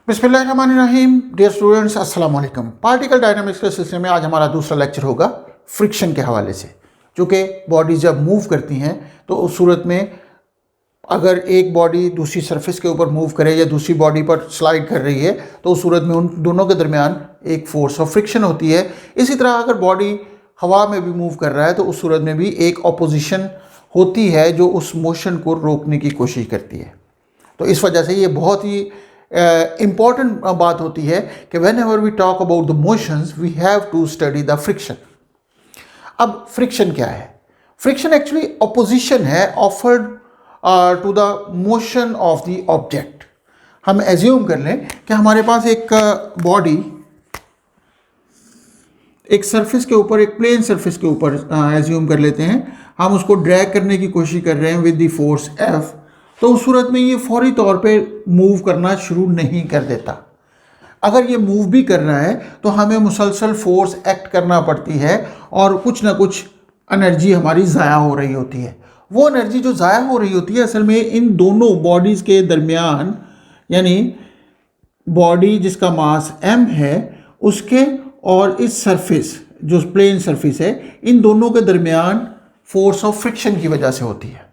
बिस्मिल्लाहिर्रहमानिर्रहीम। Dear students, अस्सलाम वालेकुम। पार्टिकल डायनामिक्स के सिलसिले में आज हमारा दूसरा लेक्चर होगा फ्रिक्शन के हवाले से। चूँकि बॉडी जब मूव करती हैं तो उस सूरत में अगर एक बॉडी दूसरी सरफेस के ऊपर मूव करे या दूसरी बॉडी पर स्लाइड कर रही है तो उस सूरत में उन दोनों के दरमियान एक फोर्स ऑफ फ्रिक्शन होती है। इसी तरह अगर बॉडी हवा में भी मूव कर रहा है तो उस सूरत में भी एक ऑपोजिशन होती है जो उस मोशन को रोकने की कोशिश करती है। तो इस वजह से ये बहुत ही इम्पॉर्टेंट बात होती है कि whenever we talk about the motions we have to study the friction. अब फ्रिक्शन क्या है? फ्रिक्शन एक्चुअली ऑपोजिशन है offered to the motion of the object. हम एज्यूम कर लें कि हमारे पास एक बॉडी एक सरफेस के ऊपर, एक प्लेन सरफेस के ऊपर एज्यूम कर लेते हैं, हम उसको ड्रैग करने की कोशिश कर रहे हैं विद द फोर्स F। तो उस सूरत में ये फौरी तौर पे मूव करना शुरू नहीं कर देता। अगर ये मूव भी कर रहा है तो हमें मुसलसल फोर्स एक्ट करना पड़ती है और कुछ ना कुछ एनर्जी हमारी ज़ाया हो रही होती है। वो एनर्जी जो ज़ाया हो रही होती है असल में इन दोनों बॉडीज़ के दरमियान, यानी बॉडी जिसका मास m है उसके और इस सरफेस जो प्लेन सरफेस है, इन दोनों के दरमियान फोर्स ऑफ फ्रिक्शन की वजह से होती है।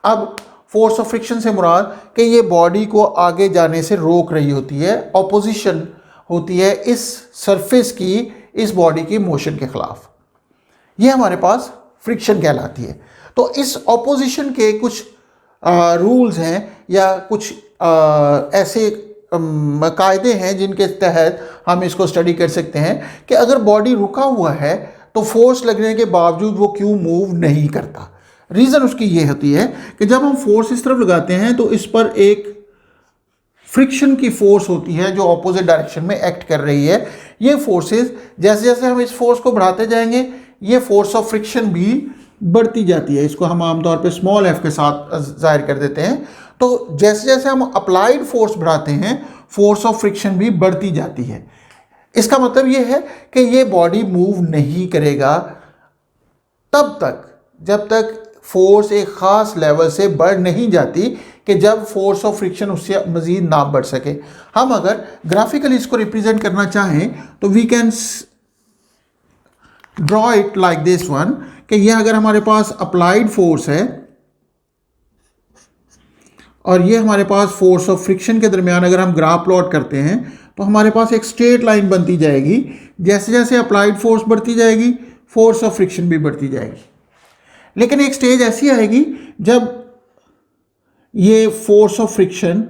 अब फोर्स ऑफ फ्रिक्शन से मुराद कि ये बॉडी को आगे जाने से रोक रही होती है, ऑपोजिशन होती है इस सरफेस की इस बॉडी की मोशन के खिलाफ। ये हमारे पास फ्रिक्शन कहलाती है। तो इस ऑपोजिशन के कुछ रूल्स हैं या कुछ ऐसे कायदे हैं जिनके तहत हम इसको स्टडी कर सकते हैं कि अगर बॉडी रुका हुआ है तो फोर्स लगने के बावजूद वो क्यों मूव नहीं करता। रीज़न उसकी ये होती है कि जब हम फोर्स इस तरफ लगाते हैं तो इस पर एक फ्रिक्शन की फोर्स होती है जो अपोजिट डायरेक्शन में एक्ट कर रही है। ये फोर्सेस जैसे जैसे हम इस फोर्स को बढ़ाते जाएंगे ये फोर्स ऑफ फ्रिक्शन भी बढ़ती जाती है। इसको हम आमतौर पे स्मॉल f के साथ जाहिर कर देते हैं। तो जैसे जैसे हम अप्लाइड फोर्स बढ़ाते हैं फोर्स ऑफ फ्रिक्शन भी बढ़ती जाती है। इसका मतलब ये है कि ये बॉडी मूव नहीं करेगा तब तक जब तक फोर्स एक ख़ास लेवल से बढ़ नहीं जाती कि जब फोर्स ऑफ फ्रिक्शन उससे मज़ीद ना बढ़ सके। हम अगर ग्राफिकली इसको रिप्रेजेंट करना चाहें तो we can draw it like this one, कि यह अगर हमारे पास अप्लाइड फोर्स है और ये हमारे पास फोर्स ऑफ फ्रिक्शन के दरमियान अगर हम ग्राफ प्लॉट करते हैं तो हमारे पास एक स्ट्रेट लाइन बनती जाएगी। जैसे जैसे अप्लाइड फोर्स बढ़ती जाएगी फोर्स ऑफ फ्रिक्शन भी बढ़ती जाएगी। लेकिन एक स्टेज ऐसी आएगी जब ये फोर्स ऑफ फ्रिक्शन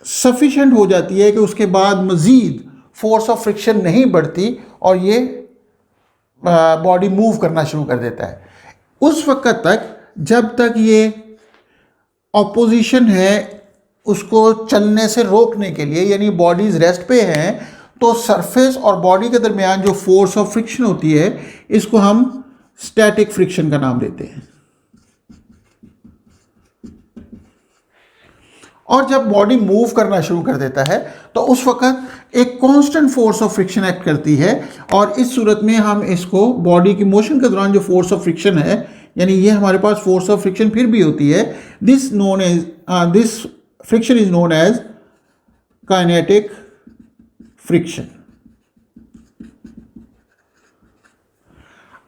सफिशिएंट हो जाती है कि उसके बाद मज़ीद फोर्स ऑफ फ्रिक्शन नहीं बढ़ती और ये बॉडी मूव करना शुरू कर देता है। उस वक्त तक जब तक ये ऑपोजिशन है उसको चलने से रोकने के लिए, यानी बॉडीज रेस्ट पे हैं, तो सरफेस और बॉडी के दरमियान जो फोर्स ऑफ फ्रिक्शन होती है इसको हम स्टैटिक फ्रिक्शन का नाम देते हैं। और जब बॉडी मूव करना शुरू कर देता है तो उस वक्त एक constant force of friction act करती है और इस सूरत में हम इसको बॉडी की मोशन के दौरान जो फोर्स ऑफ फ्रिक्शन है, यानी ये हमारे पास फोर्स ऑफ फ्रिक्शन फिर भी होती है, this friction is known as kinetic friction.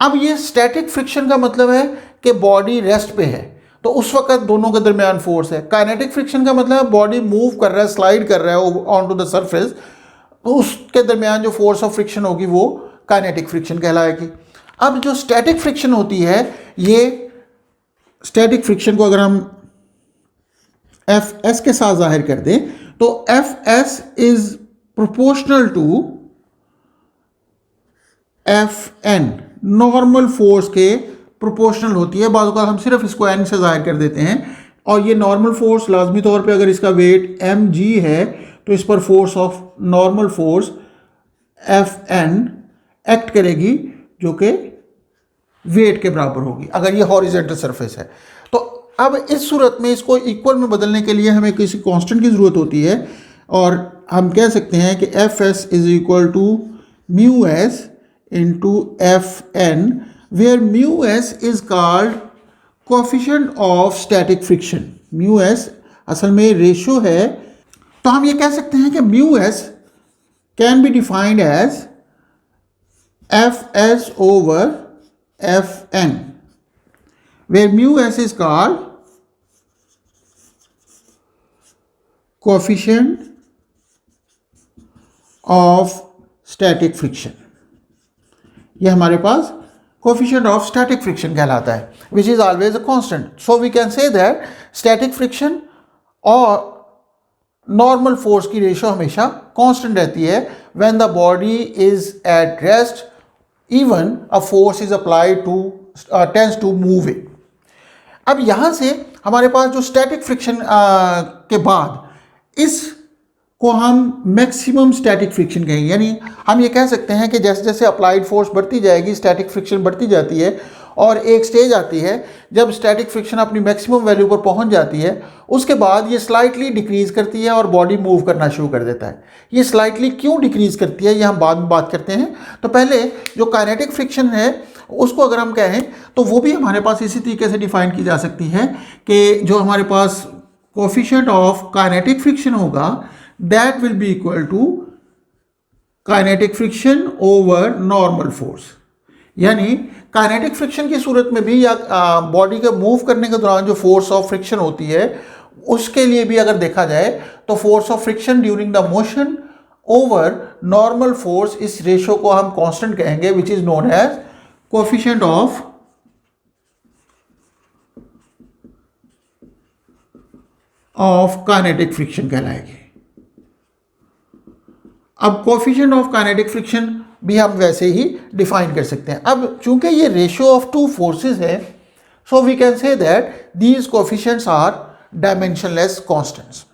अब ये स्टैटिक फ्रिक्शन का मतलब है कि बॉडी रेस्ट पे है तो उस वक्त दोनों के दरमियान फोर्स है। काइनेटिक फ्रिक्शन का मतलब है बॉडी मूव कर रहा है, स्लाइड कर रहा है ऑन टू द सरफेस, तो उसके दरमियान जो फोर्स ऑफ फ्रिक्शन होगी वो काइनेटिक फ्रिक्शन कहलाएगी। अब जो स्टैटिक फ्रिक्शन होती है, ये स्टैटिक फ्रिक्शन को अगर हम Fs के साथ जाहिर कर दें तो Fs is proportional to Fn, normal force के प्रोपोर्शनल होती है। बाज़ हम सिर्फ इसको n से जाहिर कर देते हैं और ये नॉर्मल फोर्स लाजमी तौर पे अगर इसका वेट mg है तो इस पर force of normal force Fn act करेगी जो कि वेट के बराबर होगी अगर ये हॉरिजॉन्टल सरफेस है। तो अब इस सूरत में इसको इक्वल में बदलने के लिए हमें किसी कांस्टेंट की ज़रूरत होती है और हम कह सकते हैं कि Fs is equal to mu S into Fn, where mu S is called coefficient of static friction. Mu S असल में रेशो है तो हम ये कह सकते हैं कि mu S can be defined as F S over F N, where mu S is called coefficient of static friction. ये हमारे पास कोएफिशिएंट ऑफ स्टैटिक फ्रिक्शन कहलाता है, which is always a constant. So we can say that static friction और normal force की ratio हमेशा constant रहती है when the body is at rest, even a force is applied to tends to move it. अब यहां से हमारे पास जो स्टैटिक फ्रिक्शन के बाद इस को हम मैक्सिमम स्टैटिक फ्रिक्शन कहेंगे। यानी हम ये कह सकते हैं कि जैसे जैसे अप्लाइड फोर्स बढ़ती जाएगी, स्टैटिक फ्रिक्शन बढ़ती जाती है, और एक स्टेज आती है जब स्टैटिक फ्रिक्शन अपनी मैक्सिमम वैल्यू पर पहुंच जाती है, उसके बाद ये स्लाइटली डिक्रीज करती है और बॉडी मूव करना शुरू कर देता है। ये स्लाइटली क्यों डिक्रीज करती है ये हम बाद में बात करते हैं। तो पहले जो काइनेटिक फ्रिक्शन है उसको अगर हम कहें तो वो भी हमारे पास इसी तरीके से डिफाइन की जा सकती है कि जो हमारे पास कोएफिशिएंट ऑफ काइनेटिक फ्रिक्शन होगा that will be equal to kinetic friction over normal force। यानी काइनेटिक फ्रिक्शन की सूरत में भी या बॉडी के मूव करने के दौरान जो फोर्स ऑफ फ्रिक्शन होती है उसके लिए भी अगर देखा जाए तो force of friction during the motion over normal force, इस रेशियो को हम कांस्टेंट कहेंगे, which is known as coefficient of kinetic friction कहलाएगी। अब कोएफिशिएंट ऑफ काइनेटिक फ्रिक्शन भी हम वैसे ही डिफाइन कर सकते हैं। अब चूंकि ये रेशियो ऑफ टू फोर्सेस है, so we can say that these coefficients are dimensionless constants.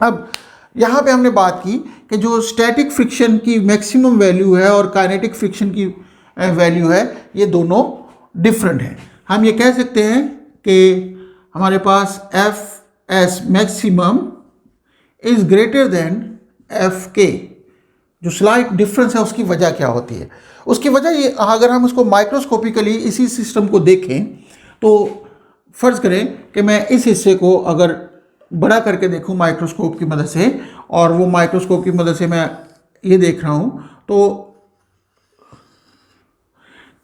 अब यहाँ पे हमने बात की कि जो स्टैटिक फ्रिक्शन की मैक्सिमम वैल्यू है और काइनेटिक फ्रिक्शन की वैल्यू है, ये दोनों डिफरेंट हैं। हम ये कह सकते हैं कि हमारे पास F S maximum is greater than F K. जो स्लाइट डिफरेंस है उसकी वजह क्या होती है? उसकी वजह ये, अगर हम उसको माइक्रोस्कोपिकली इसी सिस्टम को देखें तो फ़र्ज़ करें कि मैं इस हिस्से को अगर बड़ा करके देखूं माइक्रोस्कोप की मदद से, और वो माइक्रोस्कोप की मदद से मैं ये देख रहा हूं, तो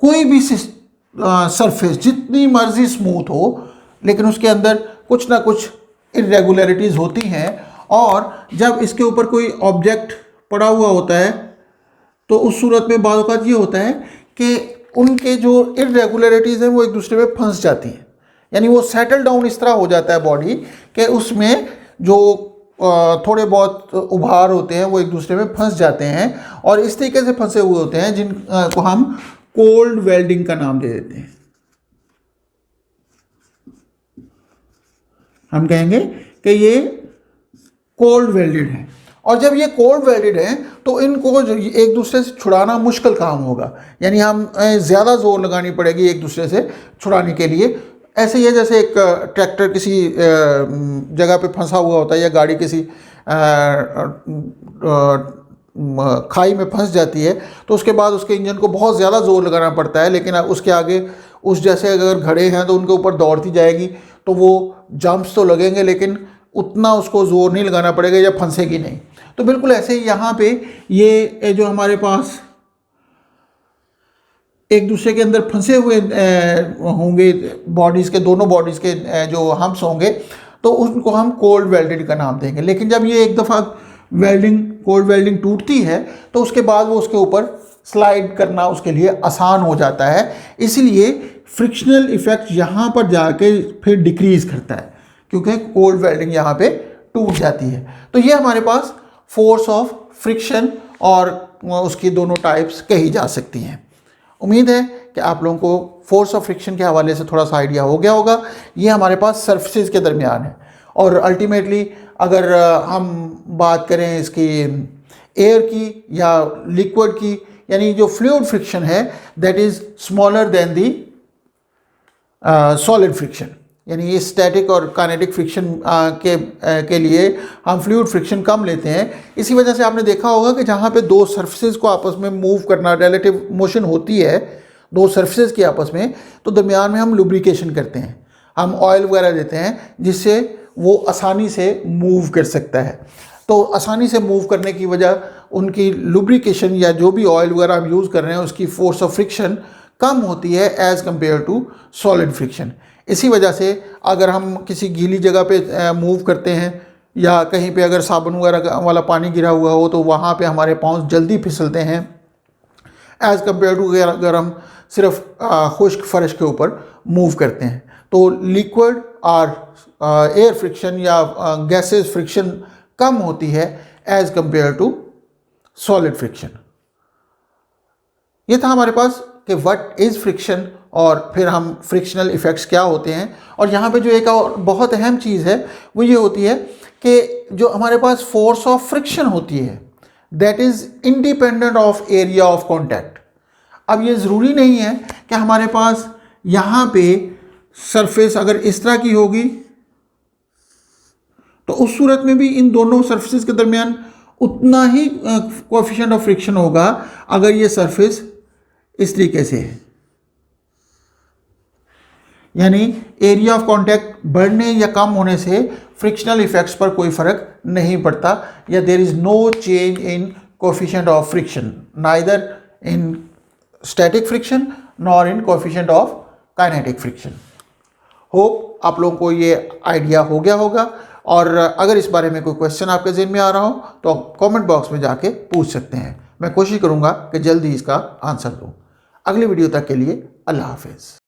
कोई भी सरफेस जितनी मर्जी स्मूथ हो लेकिन उसके अंदर कुछ ना कुछ इरेगुलरिटीज़ होती हैं, और जब इसके ऊपर कोई ऑब्जेक्ट पड़ा हुआ होता है तो उस सूरत में बाज़ औक़ात ये होता है कि उनके जो इरेगुलरिटीज़ हैं वो एक दूसरे में फंस जाती हैं। यानी वो सेटल डाउन इस तरह हो जाता है बॉडी कि उसमें जो थोड़े बहुत उभार होते हैं वो एक दूसरे में फंस जाते हैं, और इस तरीके से फंसे हुए होते हैं जिनको हम कोल्ड वेल्डिंग का नाम दे देते हैं। हम कहेंगे कि ये कोल्ड वेल्डेड है, और जब ये कोल्ड वेल्डेड है तो इनको एक दूसरे से छुड़ाना मुश्किल काम होगा। यानी हम ज़्यादा जोर लगानी पड़ेगी एक दूसरे से छुड़ाने के लिए। ऐसे ही है जैसे एक ट्रैक्टर किसी जगह पे फंसा हुआ होता है, या गाड़ी किसी खाई में फंस जाती है, तो उसके बाद उसके इंजन को बहुत ज़्यादा जोर लगाना पड़ता है, लेकिन उसके आगे उस जैसे अगर घड़े हैं तो उनके ऊपर दौड़ती जाएगी तो वो जंप्स तो लगेंगे लेकिन उतना उसको ज़ोर नहीं लगाना पड़ेगा या फंसेगी नहीं। तो बिल्कुल ऐसे ही यहाँ पे ये जो हमारे पास एक दूसरे के अंदर फंसे हुए होंगे बॉडीज़ के, दोनों बॉडीज़ के जो हम्प्स होंगे, तो उनको हम कोल्ड वेल्डेड का नाम देंगे। लेकिन जब ये एक दफ़ा कोल्ड वेल्डिंग टूटती है तो उसके बाद वो उसके ऊपर स्लाइड करना उसके लिए आसान हो जाता है, इसलिए फ्रिक्शनल इफेक्ट यहाँ पर जाके फिर डिक्रीज़ करता है क्योंकि कोल्ड वेल्डिंग यहाँ पे टूट जाती है। तो ये हमारे पास फोर्स ऑफ फ्रिक्शन और उसकी दोनों टाइप्स कही जा सकती हैं। उम्मीद है कि आप लोगों को फोर्स ऑफ फ्रिक्शन के हवाले से थोड़ा सा आइडिया हो गया होगा। ये हमारे पास सर्फेसेस के दरमियान है, और अल्टीमेटली अगर हम बात करें इसकी एयर की या लिक्विड की, यानी जो फ्लूइड फ्रिक्शन है that is smaller than the solid friction. यानी ये स्टैटिक और काइनेटिक फ्रिक्शन के लिए हम फ्लूइड फ्रिक्शन कम लेते हैं। इसी वजह से आपने देखा होगा कि जहाँ पे दो सर्फेसेस को आपस में मूव करना, रिलेटिव मोशन होती है दो सर्फेसेस की आपस में, तो दरमियान में हम लुब्रिकेशन करते हैं, हम ऑयल वगैरह देते हैं जिससे वो आसानी से मूव कर सकता है। तो आसानी से मूव करने की वजह उनकी लुब्रिकेशन या जो भी ऑयल वगैरह हम यूज़ कर रहे हैं उसकी फोर्स ऑफ फ्रिक्शन कम होती है as compare to solid friction. इसी वजह से अगर हम किसी गीली जगह पे मूव करते हैं या कहीं पे अगर साबुन वगैरह वाला पानी गिरा हुआ हो तो वहाँ पे हमारे पाँव जल्दी फिसलते हैं एज़ कम्पेयर टू अगर हम सिर्फ खुश्क फर्श के ऊपर मूव करते हैं। तो लिक्विड और एयर फ्रिक्शन या गैसेस फ्रिक्शन कम होती है as compare to solid friction. ये था हमारे पास कि व्हाट इज़ फ्रिक्शन और फिर हम फ्रिक्शनल इफ़ेक्ट्स क्या होते हैं। और यहाँ पे जो एक और बहुत अहम चीज़ है वो ये होती है कि जो हमारे पास फोर्स ऑफ फ्रिक्शन होती है that is independent of area of contact. अब ये ज़रूरी नहीं है कि हमारे पास यहाँ पे सरफेस अगर इस तरह की होगी तो उस सूरत में भी इन दोनों सरफेसेस के दरमियान उतना ही कोएफिशिएंट ऑफ फ्रिक्शन होगा अगर ये सरफेस इस तरीके से है। यानी एरिया ऑफ कॉन्टैक्ट बढ़ने या कम होने से फ्रिक्शनल इफेक्ट्स पर कोई फर्क नहीं पड़ता या there is no change in coefficient of friction neither in static friction nor in coefficient of kinetic friction. Hope आप लोगों को ये आइडिया हो गया होगा और अगर इस बारे में कोई क्वेश्चन आपके ज़हन में आ रहा हो तो आप कमेंट बॉक्स में जाके पूछ सकते हैं। मैं कोशिश करूँगा कि जल्दी इसका आंसर दूँ। अगली वीडियो तक के लिए अल्लाह हाफिज़।